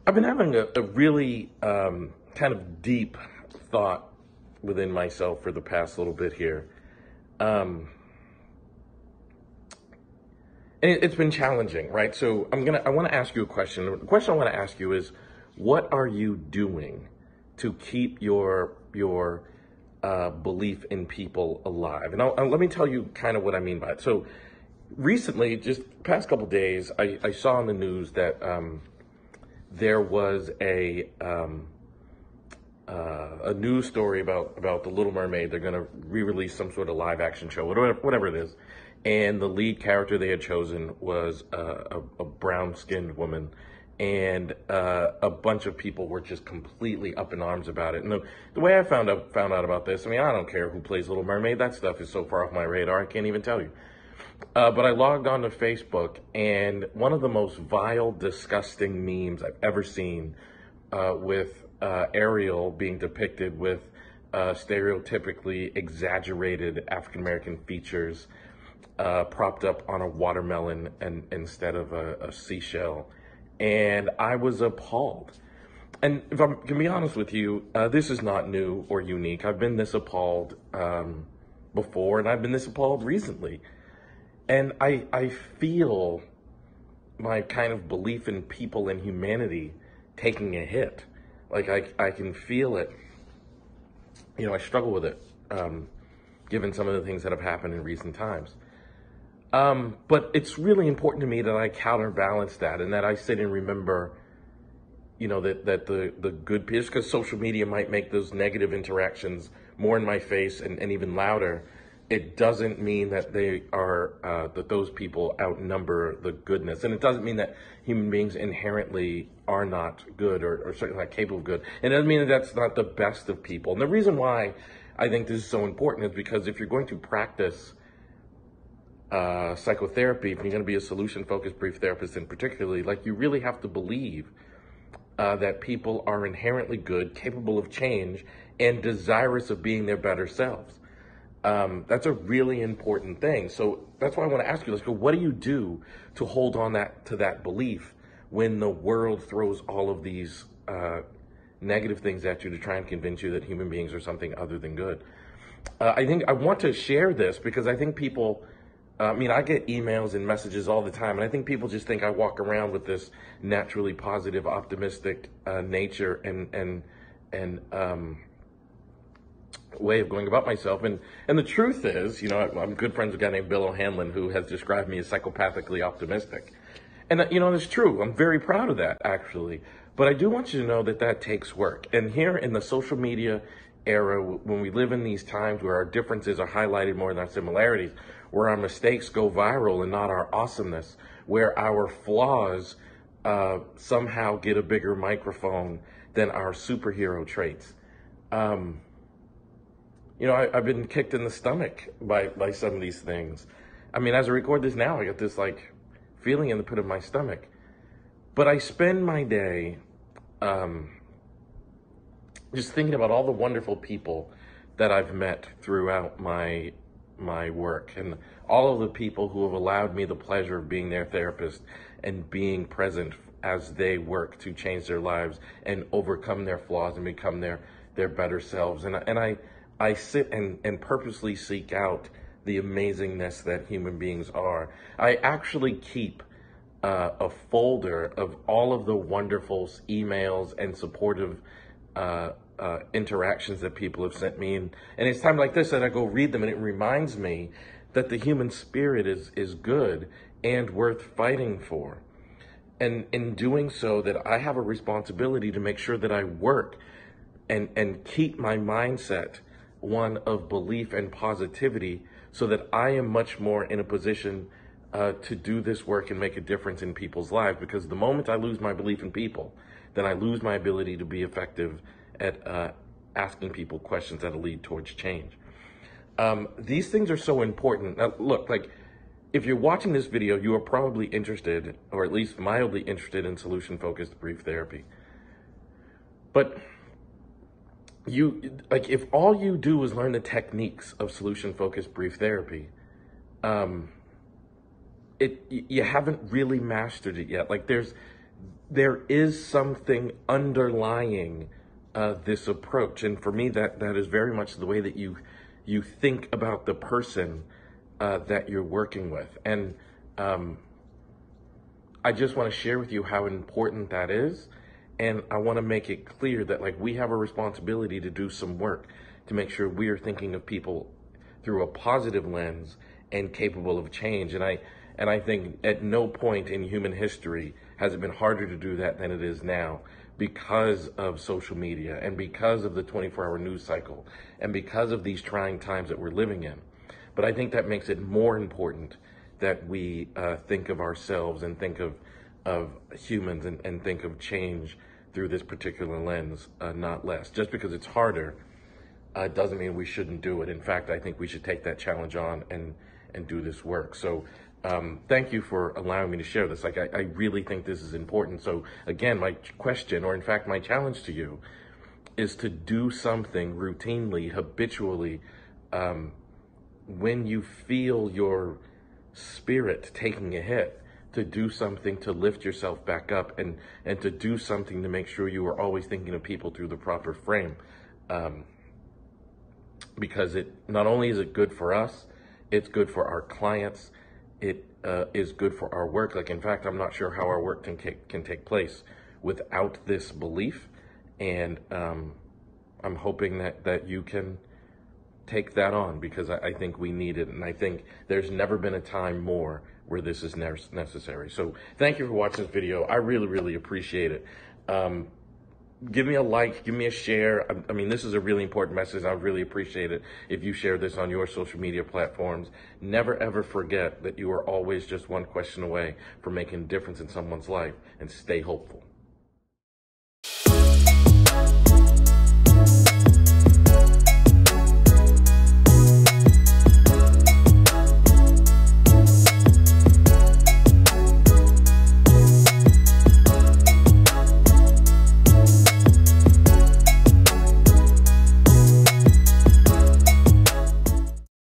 I've been having a really kind of deep thought within myself for the past little bit here. Um, and it's been challenging, right? So I want to ask you a question. The question I want to ask you is, what are you doing to keep your belief in people alive? And let me tell you kind of what I mean by it. So recently, just past couple days, I saw in the news that there was a news story about the Little Mermaid. They're going to re-release some sort of live action show, whatever it is. And the lead character they had chosen was a brown-skinned woman, and a bunch of people were just completely up in arms about it. And the way I found out about this, I mean, I don't care who plays Little Mermaid. That stuff is so far off my radar, I can't even tell you. But I logged on to Facebook, and one of the most vile, disgusting memes I've ever seen with Ariel being depicted with stereotypically exaggerated African-American features propped up on a watermelon instead of a seashell. And I was appalled. And if I can be honest with you, this is not new or unique. I've been this appalled before, and I've been this appalled recently. And I feel my kind of belief in people and humanity taking a hit. Like I can feel it. You know, I struggle with it, given some of the things that have happened in recent times. But it's really important to me that I counterbalance that, and that I sit and remember, you know, that the good pieces, because social media might make those negative interactions more in my face and even louder. It doesn't mean that they are, that those people outnumber the goodness. And it doesn't mean that human beings inherently are not good or certainly not capable of good. And it doesn't mean that that's not the best of people. And the reason why I think this is so important is because if you're going to practice psychotherapy, if you're going to be a solution-focused brief therapist in particularly, like, you really have to believe that people are inherently good, capable of change, and desirous of being their better selves. That's a really important thing. So that's why I want to ask you, let's go, what do you do to hold on to that belief when the world throws all of these negative things at you to try and convince you that human beings are something other than good? I think I want to share this because I think people, I mean, I get emails and messages all the time, and I think people just think I walk around with this naturally positive, optimistic nature and way of going about myself. And the truth is, you know, I'm good friends with a guy named Bill O'Hanlon who has described me as psychopathically optimistic. And, you know, it's true. I'm very proud of that, actually. But I do want you to know that that takes work. And here in the social media era, when we live in these times where our differences are highlighted more than our similarities, where our mistakes go viral and not our awesomeness, where our flaws somehow get a bigger microphone than our superhero traits. You know, I've been kicked in the stomach by some of these things. I mean, as I record this now, I get this, like, feeling in the pit of my stomach. But I spend my day just thinking about all the wonderful people that I've met throughout my work, and all of the people who have allowed me the pleasure of being their therapist and being present as they work to change their lives and overcome their flaws and become their better selves. And I sit and purposely seek out the amazingness that human beings are. I actually keep a folder of all of the wonderful emails and supportive interactions that people have sent me. And it's time like this that I go read them, and it reminds me that the human spirit is good and worth fighting for. And in doing so, that I have a responsibility to make sure that I work and keep my mindset one of belief and positivity, so that I am much more in a position to do this work and make a difference in people's lives. Because the moment I lose my belief in people, then I lose my ability to be effective at asking people questions that'll lead towards change. These things are so important. Now, look, like, if you're watching this video, you are probably interested, or at least mildly interested, in solution-focused brief therapy. But if all you do is learn the techniques of solution-focused brief therapy, you haven't really mastered it yet. Like, there is something underlying this approach. And for me, that is very much the way that you think about the person that you're working with. And I just want to share with you how important that is. And I want to make it clear that, like, we have a responsibility to do some work to make sure we are thinking of people through a positive lens and capable of change. And I think at no point in human history has it been harder to do that than it is now, because of social media and because of the 24-hour news cycle and because of these trying times that we're living in. But I think that makes it more important that we think of ourselves and think of humans and think of change through this particular lens, not less. Just because it's harder doesn't mean we shouldn't do it. In fact, I think we should take that challenge on and do this work. So thank you for allowing me to share this. Like, I really think this is important. So again, my question, or in fact my challenge to you, is to do something routinely, habitually, when you feel your spirit taking a hit, to do something to lift yourself back up, and to do something to make sure you are always thinking of people through the proper frame. Because it not only is it good for us, it's good for our clients. It is good for our work. Like, in fact, I'm not sure how our work can take place without this belief. And I'm hoping that you can take that on, because I think we need it. And I think there's never been a time more where this is necessary. So thank you for watching this video. I really, really appreciate it. Give me a like, give me a share. I mean, this is a really important message. I would really appreciate it if you share this on your social media platforms. Never, ever forget that you are always just one question away from making a difference in someone's life, and stay hopeful.